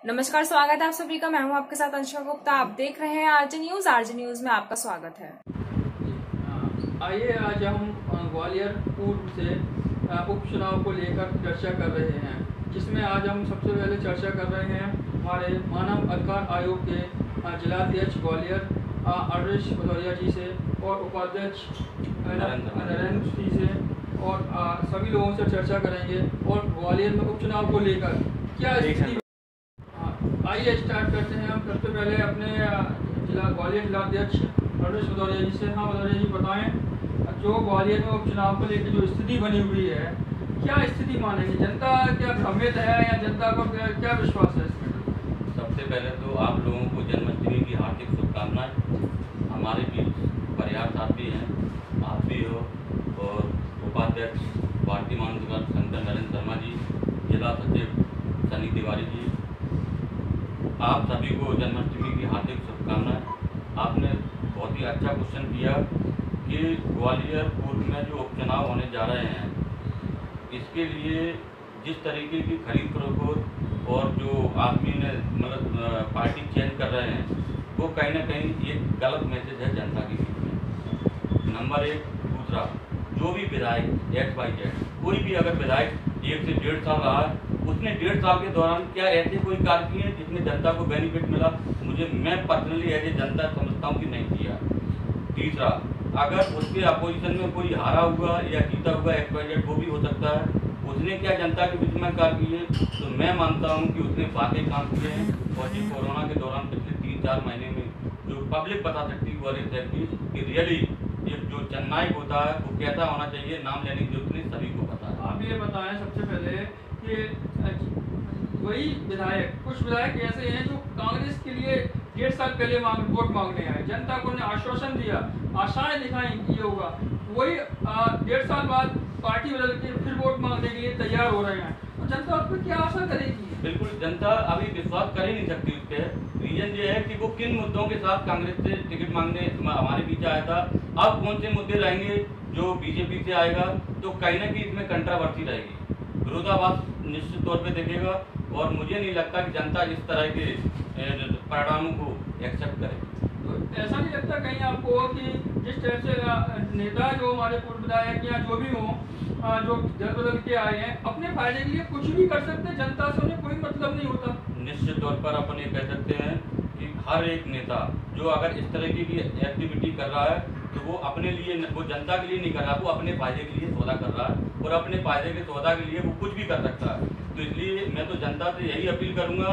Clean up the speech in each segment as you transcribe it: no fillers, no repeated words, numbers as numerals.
नमस्कार, स्वागत है आप सभी का। मैं हूं आपके साथ अंशुल गुप्ता। आप देख रहे हैं आरजे न्यूज। आरजे न्यूज में आपका स्वागत है। आइए आज हम ग्वालियर पूर्व से उपचुनाव को लेकर चर्चा कर रहे हैं, जिसमें आज हम सबसे पहले चर्चा कर रहे हैं हमारे मानव अधिकार आयोग के जिलाध्यक्ष ग्वालियर आदर्श भदौरिया जी से और उपाध्यक्ष नरेंद्र जी से और सभी लोगों से चर्चा करेंगे और ग्वालियर में उपचुनाव को लेकर क्या स्थिति। आइए स्टार्ट करते हैं। हम सबसे पहले अपने ग्वालियर जिलाध्यक्ष आदर्श भदौरिया जी से। हाँ भदौरिया जी, बताएं जो ग्वालियर में उपचुनाव को लेकर जो स्थिति बनी हुई है, क्या स्थिति मानेंगे? जनता क्या भ्रमित है या जनता को क्या विश्वास है इसमें? सबसे पहले तो आप लोगों को जन्माष्टमी की हार्दिक शुभकामनाएं। हमारे बीच परिहार साहब भी हैं, आप भी हो, और उपाध्यक्ष भारतीय मानव अधिकार संगठन नरेंद्र शर्मा जी, जिला सचिव सनी तिवारी जी, आप सभी को जन्माष्टमी की हार्दिक शुभकामनाएं। आपने बहुत ही अच्छा क्वेश्चन किया कि ग्वालियर पूर्व में जो उपचुनाव होने जा रहे हैं, इसके लिए जिस तरीके की खरीद फरोख्त और जो आदमी ने मतलब पार्टी चेंज कर रहे हैं, वो कहीं ना कहीं एक गलत मैसेज है जनता के बीच में। नंबर एक। दूसरा, जो भी विधायक XYZ, कोई भी अगर विधायक 1 से 1.5 साल रहा है, उसने 1.5 साल के दौरान क्या ऐसे कोई कार्य किए हैं जिसमें जनता को बेनिफिट मिला? मैं पर्सनली एज ए जनता समझता हूँ कि नहीं किया। तीसरा, अगर उसके अपोजिशन में कोई हारा हुआ या जीता हुआ XYZ, वो भी हो सकता है, उसने क्या जनता के बीच में कार्य किए? तो मैं मानता हूँ कि उसने वाकई काम किए हैं। और जी कोरोना के दौरान पिछले 3-4 महीने में जो पब्लिक बता सकती है ग्वालियर शहर की कि रियली ये जो जननायक होता है वो कैसा होना चाहिए, नाम लेने की जरूरत नहीं, सभी को पता है। आप ये बताएं सबसे पहले कि वही विधायक, कुछ विधायक ऐसे हैं जो कांग्रेस के लिए 1.5 साल पहले वोट मांगने आए, जनता को उन्हें आश्वासन दिया, आशाएं दिखाई ये होगा, वही 1.5 साल बाद पार्टी बदल के फिर वोट मांगने के लिए तैयार हो रहे हैं, तो जनता उस पर क्या आशा करेगी? बिल्कुल, जनता अभी विश्वास कर ही नहीं सकती उस पर। रीजन ये है कि वो किन मुद्दों के साथ कांग्रेस से टिकट मांगने हमारे बीच आया था, अब कौन से मुद्दे रहेंगे जो बीजेपी से आएगा, तो कहीं ना कहीं इसमें कंट्रावर्सी रहेगी, विरोधाभास निश्चित तौर पे देखेगा। और मुझे नहीं लगता कि जनता इस तरह के परिणामों को एक्सेप्ट करे। तो ऐसा नहीं लगता कहीं आपको कि जिस तरह से नेता जो हमारे पूर्व विधायक या जो भी हो, जो दल बदल के आए हैं, अपने फायदे के लिए कुछ भी कर सकते हैं, जनता से उन्हें कोई मतलब नहीं होता? निश्चित तौर पर अपन ये कह सकते हैं कि हर एक नेता जो अगर इस तरह की एक्टिविटी कर रहा है, तो वो अपने लिए, वो जनता के लिए नहीं कर रहा, वो अपने फायदे के लिए सौदा कर रहा है, और अपने फायदे के सौदा के लिए वो कुछ भी कर सकता है। तो इसलिए मैं तो जनता से यही अपील करूंगा,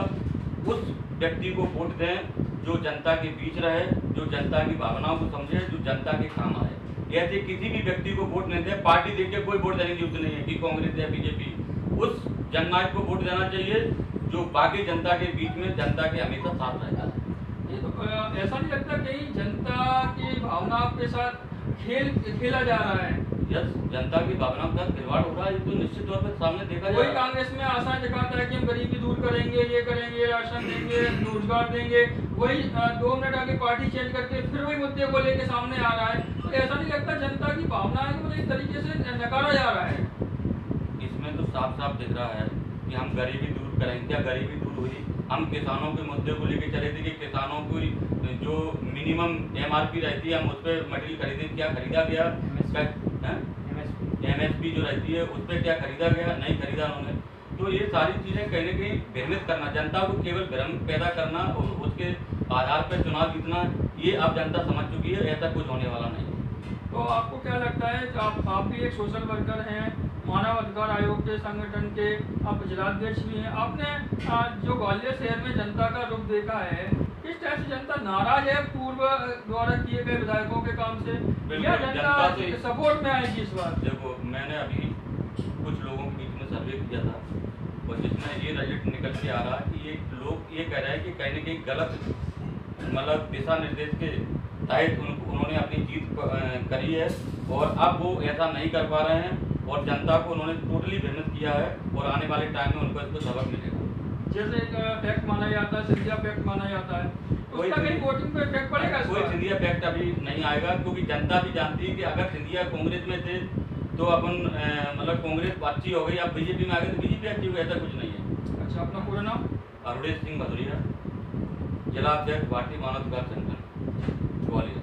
उस व्यक्ति को वोट दें जो जनता के बीच रहे, जो जनता की भावनाओं को समझे, जो जनता के काम आए। ऐसे किसी भी व्यक्ति को वोट नहीं दें, पार्टी देखिए कोई वोट देने की जरूरत नहीं है कि कांग्रेस या बीजेपी। उस जननायक को वोट देना चाहिए जो बाकी जनता के बीच में जनता के हमेशा साथ रहता है। ये तो ऐसा नहीं लगता कहीं जनता की भावनाओं के साथ खेला जा रहा है? यस, जनता की भावनाओं का खिलवाड़ हो रहा है, ये तो निश्चित तौर पर सामने देखा जाए। वही कांग्रेस में आशा दिखाता है कि हम गरीबी दूर करेंगे, ये करेंगे, राशन देंगे, रोजगार देंगे, वही 2 मिनट आगे पार्टी चेंज करके फिर वही मुद्दे को लेके सामने आ रहा है। तो ऐसा नहीं लगता जनता की भावनाएं को इस तरीके से नकारा जा रहा है? इसमें तो साफ साफ दिख रहा है कि हम गरीबी दूर करेंगे। क्या गरीबी दूर हुई? हम किसानों के मुद्दे को लेकर चले थे कि किसानों की जो मिनिमम MRP रहती है, हम उस पर मटेरियल खरीदें, क्या खरीदा गया? MSP जो रहती है उस पर क्या खरीदा गया? नहीं खरीदा उन्होंने। तो ये सारी चीज़ें कहीं न कहीं भ्रमित करना, जनता को केवल भ्रम पैदा करना और उसके आधार पर चुनाव जीतना, ये अब जनता समझ चुकी है, ऐसा कुछ होने वाला नहीं। तो आपको क्या लगता है कि आप भी एक सोशल वर्कर हैं, मानव अधिकार आयोग के संगठन के आप जिलाध्यक्ष भी हैं, आपने जो ग्वालियर शहर में जनता का रुख देखा है, किस तरह से जनता नाराज है पूर्व द्वारा किए गए विधायकों के काम से, या जनता सपोर्ट में आएगी इस बार? देखो, मैंने अभी कुछ लोगों के बीच में सर्वे किया था, और जिसमें ये रिजल्ट निकल के आ रहा है कि ये लोग ये कह रहे हैं कि कहीं न कहीं गलत मतलब दिशा निर्देश के तहत उन्होंने अपनी जीत करी है, और अब वो ऐसा नहीं कर पा रहे हैं, और जनता को उन्होंने टोटली भ्रमित किया है, और आने वाले टाइम में उनको इसको सबक मिलेगा। जैसे एक फैक्ट माना जाता है, सिंधिया फैक्ट माना जाता है, उसका कहीं वोटिंग पे इफेक्ट पड़ेगा? कोई सिंधिया फैक्ट अभी नहीं आएगा, क्योंकि जनता भी जानती है कि अगर सिंधिया कांग्रेस में थे तो अपन मतलब कांग्रेस अच्छी हो गई, अब बीजेपी में आ गए तो बीजेपी अच्छी हो गई, ऐसा कुछ नहीं है। अच्छा, अपना पूरा नाम? अरुणेश सिंह भदौरिया, जिला अध्यक्ष भारतीय मानवाधिकार संगठन ग्वालियर।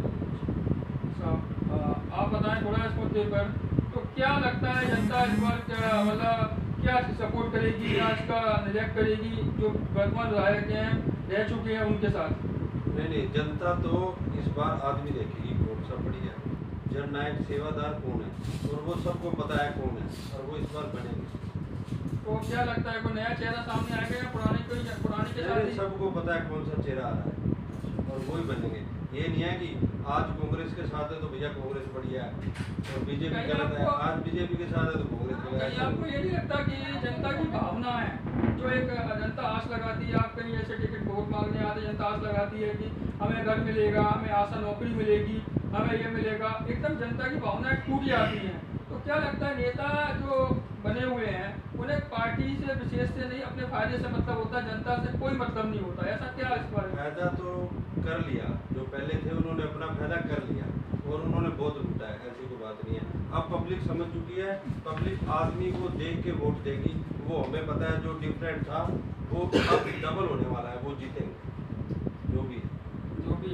आप बताएं थोड़ा इस मुद्दे पर, तो क्या लगता है जनता इस बार मतलब क्या सपोर्ट करेगी या इसका निरीक्षण करेगी जो वर्तमान विधायक हैं रह चुके हैं उनके साथ? नहीं, जनता तो इस बार आदमी देखेगी कौन सा बढ़िया जननायक सेवादार कौन है, और वो सबको पता है कौन है, और वो इस बार बनेंगे। तो क्या लगता है कोई नया चेहरा सामने आएगा या पुराने के साथ ही? सबको पता है कौन सा चेहरा आ रहा है और वो ही बनेंगे। ये नहीं है कि आज कांग्रेस के साथ है तो भैया कांग्रेस बढ़िया है और बीजेपी गलत है, आज बीजेपी के साथ है तो कांग्रेस गलत है। आपको ये नहीं लगता कि जनता की भावना है, जो एक जनता आस लगाती है, आप कहीं ऐसे टिकट वोट मांगने आते, जनता आस लगाती है कि हमें घर मिलेगा, हमें आसान नौकरी मिलेगी, हमें ये मिलेगा, एकदम जनता की भावना टूट जाती है। तो क्या लगता है नेता जो बने हुए हैं उन्हें पार्टी से विशेष से नहीं अपने फायदे से मतलब होता है, जनता से कोई मतलब नहीं होता, ऐसा क्या इस बारे में? फायदा तो कर लिया, जो पहले थे उन्होंने अपना फायदा कर लिया और उन्होंने बहुत लूटा है, ऐसी कोई बात नहीं है। अब पब्लिक समझ चुकी है, पब्लिक आदमी को देख के वोट देगी। वो हमें पता है जो डिफरेंट था वो अब डबल होने वाला है, वो जीतेंगे जो भी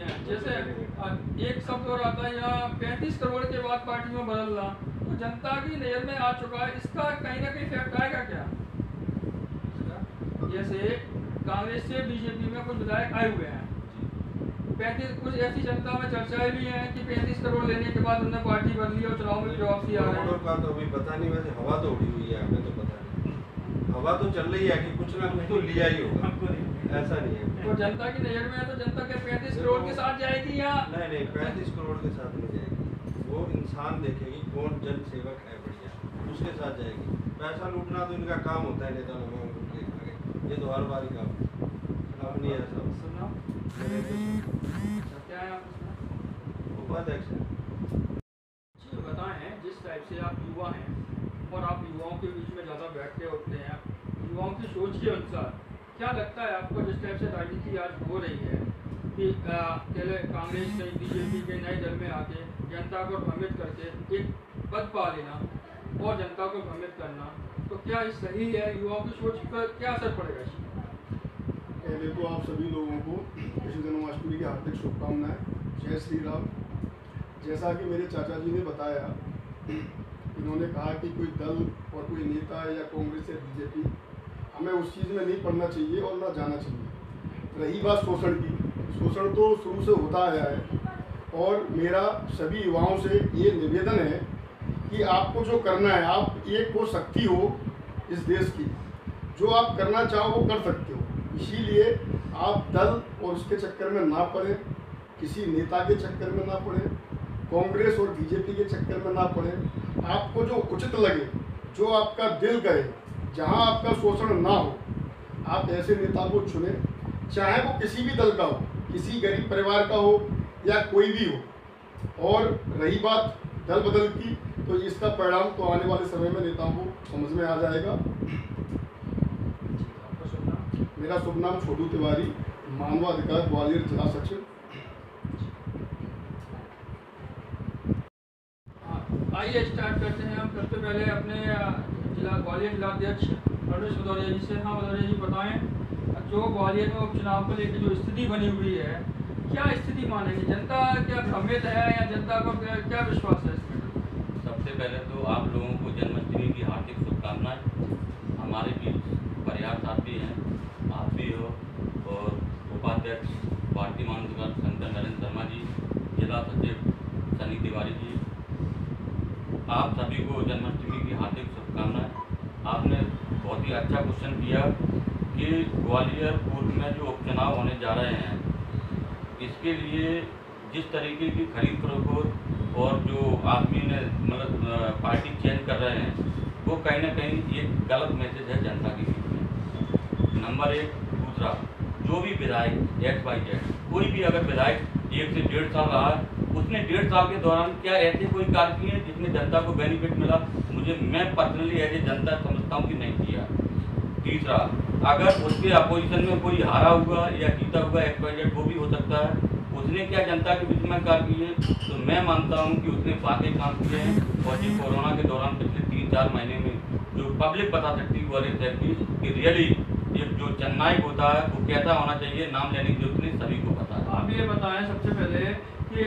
है। जैसे एक शब्द और आता है यहाँ 35 करोड़ के बाद पार्टी में बदलना, तो जनता की नजर में आ चुका है, इसका कहीं ना कहीं इफेक्ट आएगा क्या? जैसे कांग्रेस से बीजेपी में कुछ विधायक आए हुए हैं, 35 कुछ ऐसी जनता में चर्चाएं भी हैं कि 35 करोड़ लेने के बाद उन्होंने पार्टी बदली और चुनाव में भी वापसी आ रहे हैं। का तो अभी पता नहीं, वैसे हवा तो उड़ी हुई है, हमें तो पता नहीं, हवा तो चल रही है कि कुछ ना कुछ तो लिया ही होगा, ऐसा नहीं है। तो जनता की नजर में है तो जनता के 35 करोड़ के साथ जाएगी या नहीं 35 करोड़ के साथ नहीं जाएगी, वो इंसान देखेगी कौन जन सेवक है बढ़िया, उसके साथ जाएगी। पैसा लूटना तो इनका काम होता है, नेता लोगों को, ये तो हर बार ही काम अब नहीं है सब। सुना क्या है उपाध्यक्ष है। बताएं, जिस टाइप से आप युवा हैं और आप युवाओं के बीच में ज़्यादा बैठते उठते हैं, युवाओं की सोच के अनुसार क्या लगता है आपको, जिस टाइप से राजनीति आज हो रही है कि पहले कांग्रेस से बीजेपी के नए दल में आके जनता को भ्रमित करके एक पद पा लेना और जनता को भ्रमित करना, तो क्या ये सही है? युवाओं की सोच पर क्या असर पड़ेगा इसका? पहले तो आप सभी लोगों को कृष्ण जन्माष्टमी की हार्दिक शुभकामनाएं। जय श्री राम। जैसा कि मेरे चाचा जी ने बताया, इन्होंने कहा कि कोई दल और कोई नेता या कांग्रेस या बीजेपी, हमें उस चीज़ में नहीं पढ़ना चाहिए और ना जाना चाहिए। रही बात शोषण की, शोषण तो शुरू से होता आया है और मेरा सभी युवाओं से ये निवेदन है कि आपको जो करना है, आप एक वो शक्ति हो इस देश की, जो आप करना चाहो वो कर सकते हो। इसीलिए आप दल और उसके चक्कर में ना पड़े, किसी नेता के चक्कर में ना पड़े, कांग्रेस और बीजेपी के चक्कर में ना पड़े। आपको जो उचित लगे, जो आपका दिल करे, जहां आपका शोषण ना हो, आप ऐसे नेता को चुने, चाहे वो किसी भी दल का हो, किसी गरीब परिवार का हो या कोई भी हो। और रही बात दल बदल की, तो इसका परिणाम तो आने वाले समय में नेताओं को समझ में आ जाएगा। मेरा शुभ नाम छोटू तिवारी, मानवाधिकार ग्वालियर जिला सचिव। आइए स्टार्ट करते हैं हम। सबसे पहले अपने जिला ग्वालियर जिलाध्यक्ष अरुणेश भदौरिया जी से। हाँ भदौरिया जी, बताएं जो ग्वालियर में उपचुनाव को लेकर जो स्थिति बनी हुई है, क्या स्थिति मानेंगे? जनता क्या भ्रमित है या जनता को क्या विश्वास है इसमें? सबसे पहले तो आप लोगों को जन्माष्टमी की हार्दिक शुभकामनाएं। हमारे बीच परिहार साथी हैं, आप भी हो, और उपाध्यक्ष भारतीय मानवाधिकार संगठन नरेंद्र शर्मा जी, जिला सचिव सनी तिवारी जी, आप सभी को जन्माष्टमी की हार्दिक शुभकामनाएं। आपने बहुत ही अच्छा क्वेश्चन किया कि ग्वालियर पूर्व में जो उपचुनाव होने जा रहे हैं, इसके लिए जिस तरीके की खरीद फरोख्त और जो आदमी ने मतलब पार्टी चेंज कर रहे हैं, वो कहीं ना कहीं एक गलत मैसेज है जनता के बीच में। नंबर एक। दूसरा, जो भी विधायक XYZ, कोई भी अगर विधायक 1 से 1.5 साल रहा है, उसने 1.5 साल के दौरान क्या ऐसे कोई कार्य किए हैं जिसमें जनता को बेनिफिट मिला? मैं पर्सनली एज ए जनता समझता हूँ कि नहीं किया। तीसरा, अगर उसके अपोजिशन में कोई हारा हुआ या जीता हुआ XYZ, वो भी हो सकता है, उसने क्या जनता के बीच में कार्य किए? तो मैं मानता हूँ कि उसने वाकई काम किए हैं। और जो कोरोना के दौरान पिछले 3-4 महीने में जो पब्लिक बता सकती है ग्वालियर शहर की कि रियली ये जो जननायक होता है वो कैसा होना चाहिए, नाम लेने की जरूरत नहीं, सभी को पता है। आप ये बताएं सबसे पहले कि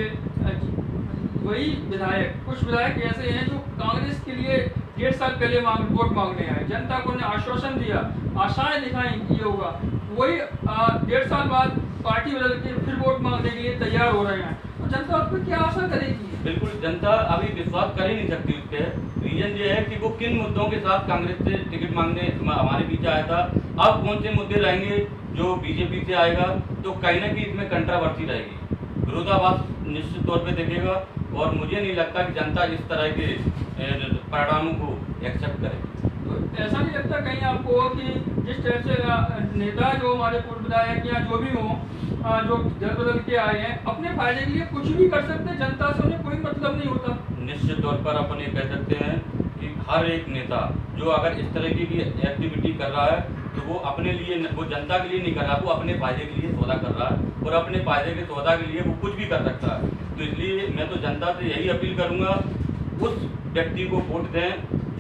वही विधायक, कुछ विधायक ऐसे हैं जो कांग्रेस के लिए 1.5 साल पहले वोट मांगने आए, जनता को उन्हें आश्वासन दिया, आशाएं दिखाई ये होगा, वही 1.5 साल बाद पार्टी बदल के फिर वोट मांगने के लिए तैयार हो रहे हैं, तो जनता उस पर क्या आशा करेगी? बिल्कुल, जनता अभी विश्वास कर ही नहीं सकती उस पर। रीजन ये है कि वो किन मुद्दों के साथ कांग्रेस से टिकट मांगने हमारे बीच आया था, अब कौन से मुद्दे लाएंगे जो बीजेपी से आएगा, तो कहीं ना कहीं इसमें कंट्रावर्सी रहेगी, विरोधाभास निश्चित तौर पे देखेगा, और मुझे नहीं लगता कि जनता इस तरह के परिणामों को एक्सेप्ट करेगी। तो ऐसा नहीं लगता कहीं आपको कि जिस तरह से नेता जो हमारे पूर्व विधायक या जो भी हो, जो दल बदल के आए हैं, अपने फायदे के लिए कुछ भी कर सकते हैं, जनता से उन्हें कोई मतलब नहीं होता? निश्चित तौर पर अपन ये कह सकते हैं कि हर एक नेता जो अगर इस तरह की भी एक्टिविटी कर रहा है तो वो अपने लिए, वो जनता के लिए नहीं कर रहा, वो अपने फायदे के लिए सौदा कर रहा है, और अपने फायदे के सौदा के लिए वो कुछ भी कर सकता है। तो इसलिए मैं तो जनता से यही अपील करूंगा, उस व्यक्ति को वोट दें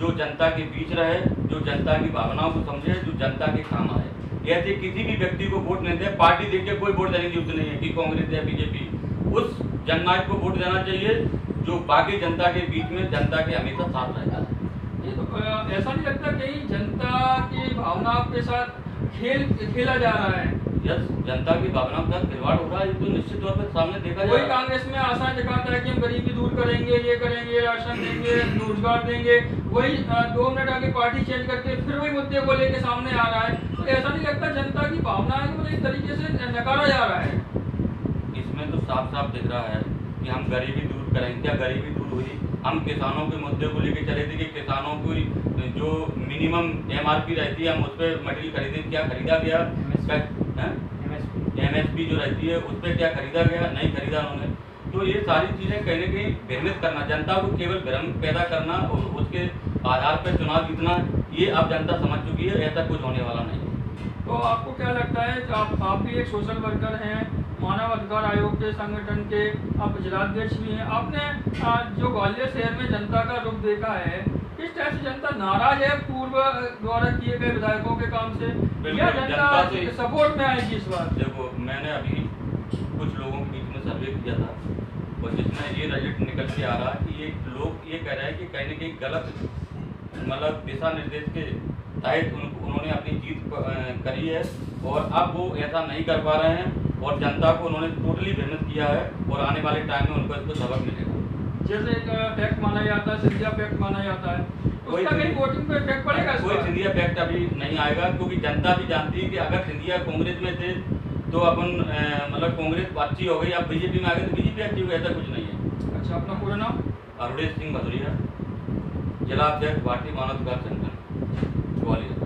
जो जनता के बीच रहे, जो जनता की भावनाओं को समझे, जो जनता के काम आए। ऐसे किसी भी व्यक्ति को वोट नहीं दें, पार्टी देख के कोई वोट देने की जरूरत नहीं है कि कांग्रेस या बीजेपी, उस जननायक को वोट देना चाहिए जो बाकी जनता के बीच में जनता के हमेशा साथ रहता है। ये तो ऐसा नहीं लगता कहीं जनता की भावनाओं के साथ खेला जा रहा है? यस, जनता की भावनाओं का खिलवाड़ हो रहा है, ये तो निश्चित तौर पर सामने देखा कोई जाए। कांग्रेस में आशा दिखाता है कि हम गरीबी दूर करेंगे, ये करेंगे, राशन देंगे, रोजगार देंगे, वही 2 मिनट आगे पार्टी चेंज करके फिर वही मुद्दे को लेके सामने आ रहा है, तो ऐसा नहीं लगता जनता की भावनाएं को इस तरीके से नकारा जा रहा है? इसमें तो साफ साफ दिख रहा है कि हम गरीबी दूर करेंगे। क्या गरीबी दूर हुई? हम किसानों के मुद्दे को लेकर चले थे कि किसानों की जो मिनिमम MRP रहती है हम उस पर मटेरियल खरीदें, क्या खरीदा गया? MSP जो रहती है उस पर क्या खरीदा गया? नहीं खरीदा उन्होंने। तो ये सारी चीज़ें कहीं न कहीं भ्रमित करना, जनता को केवल भ्रम पैदा करना और उसके आधार पर चुनाव जीतना, ये अब जनता समझ चुकी है, ऐसा कुछ होने वाला नहीं। तो आपको क्या लगता है कि आप भी एक सोशल वर्कर हैं, मानव अधिकार आयोग के संगठन के आप जिलाध्यक्ष भी हैं, आपने जो ग्वालियर शहर में जनता का रुख देखा है, किस तरह से जनता नाराज है पूर्व द्वारा किए गए विधायकों के काम से, या जनता सपोर्ट में आएगी इस बार? देखो, मैंने अभी कुछ लोगों के बीच में सर्वे किया था और जिसमें ये रिजल्ट निकल के आ रहा है कि ये लोग ये कह रहे हैं कि कहीं न कहीं गलत मतलब दिशा निर्देश के तहत उन्होंने अपनी जीत करी है, और अब वो ऐसा नहीं कर पा रहे हैं, और जनता को उन्होंने टोटली भ्रमित किया है, और आने वाले टाइम में उनको इसको सबक मिलेगा। जैसे एक फैक्ट माना जाता है, सिंधिया फैक्ट माना जाता है, उसका कहीं वोटिंग पे इफेक्ट पड़ेगा? कोई सिंधिया फैक्ट अभी नहीं आएगा, क्योंकि जनता भी जानती है कि अगर सिंधिया कांग्रेस में थे तो अपन मतलब कांग्रेस अच्छी हो गई, अब बीजेपी में आ गए तो बीजेपी अच्छी हो गई, ऐसा कुछ नहीं है। अच्छा, अपना पूरा नाम? अरुणेश सिंह भदौरिया, जिलाध्यक्ष भारतीय मानव अधिकार संगठन ग्वालियर।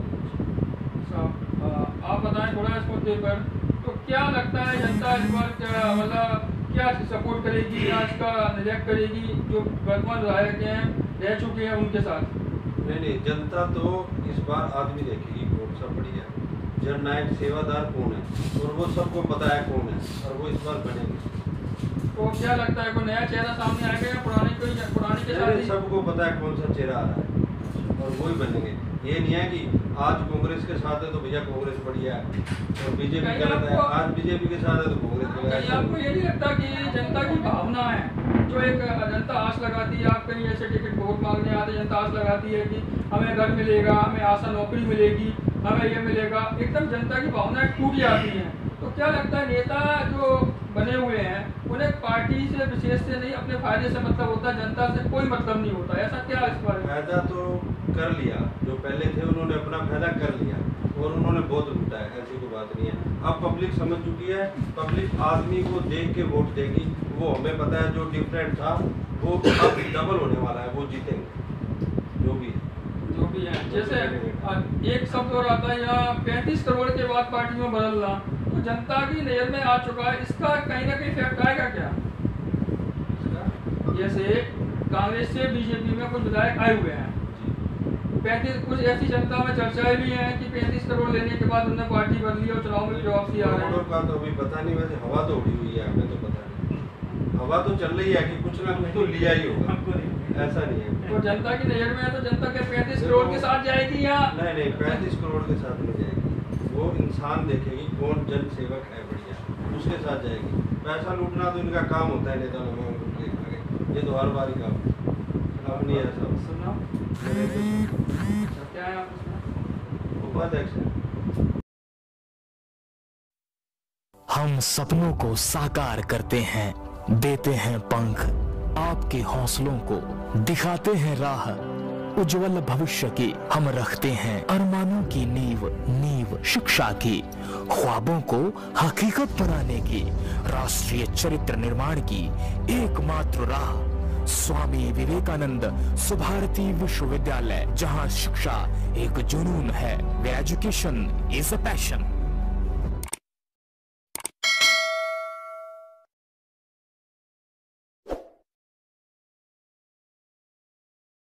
आप बताएं थोड़ा इस मुद्दे पर, तो क्या लगता है जनता इस बार मतलब क्या सपोर्ट करेगी या इसका निरीक्षण करेगी जो वर्तमान विधायक हैं रह चुके हैं उनके साथ? नहीं, जनता तो इस बार आदमी देखेगी कौन सा बढ़िया जननायक सेवादार कौन है, और वो सबको पता है कौन है, और वो इस बार बनेंगे। तो क्या लगता है कोई नया चेहरा सामने आएगा या पुराने के साथ ही? सबको पता है कौन सा चेहरा आ रहा है, और वही बनेंगे। ये नहीं है कि आज कांग्रेस के साथ है तो भैया कांग्रेस बढ़िया है और बीजेपी गलत है, आज बीजेपी के साथ है तो कांग्रेस गलत कहीं है। आपको ये नहीं लगता कि जनता की भावना है, जो एक जनता आस लगाती है, आप कहीं ऐसे टिकट वोट मांगने आते, जनता आस लगाती है कि हमें घर मिलेगा, हमें आशा नौकरी मिलेगी, हमें ये मिलेगा, एकदम जनता की भावनाएं टूट जाती हैं। तो क्या लगता है नेता जो बने हुए हैं उन्हें पार्टी से विशेष से नहीं, अपने फायदे से मतलब होता है, जनता से कोई मतलब नहीं होता, ऐसा क्या इस बार? फायदा तो कर लिया, जो पहले थे उन्होंने अपना फायदा कर लिया और उन्होंने बहुत लूटा है, ऐसी कोई बात नहीं है। अब पब्लिक समझ चुकी है, पब्लिक आदमी को देख के वोट देगी, वो हमें पता है जो डिफरेंट था वो अब डबल होने वाला है, वो जीतेंगे जो भी है। जैसे एक शब्द और आता है यहाँ 35 करोड़ के बाद पार्टी में बदलना, तो जनता की नजर में आ चुका है, इसका कहीं ना कहीं इफेक्ट आएगा क्या? जैसे कांग्रेस से बीजेपी में कुछ विधायक आए हुए हैं, 35 कुछ ऐसी जनता में चर्चाएं भी हैं कि 35 करोड़ लेने के बाद उन्होंने पार्टी बदली और चुनाव में भी वापसी आ रहे हैं। का तो अभी पता नहीं, वैसे हवा तो उड़ी हुई है, हमें तो पता नहीं, हवा तो चल रही है कि कुछ ना कुछ तो लिया ही होगा, ऐसा नहीं है। तो जनता की नजर में है तो जनता के 35 करोड़ के साथ जाएगी या नहीं 35 करोड़ के साथ नहीं जाएगी, इंसान देखेगी कौन जन सेवक है बढ़िया, उसके साथ जाएगी। पैसा लूटना तो इनका काम होता है नेता लोगों को लेकर के, ये तो हर बार का अब नहीं है सब। सुना क्या है आप उपाध्यक्ष है। हम सपनों को साकार करते हैं, देते हैं पंख, आपके हौसलों को दिखाते हैं राह, उज्जवल भविष्य की हम रखते हैं अरमानों की नींव शिक्षा की, ख्वाबों को हकीकत बनाने की, राष्ट्रीय चरित्र निर्माण की एकमात्र राह, स्वामी विवेकानंद सुभारती विश्वविद्यालय, जहां शिक्षा एक जुनून है, एजुकेशन इज अ पैशन।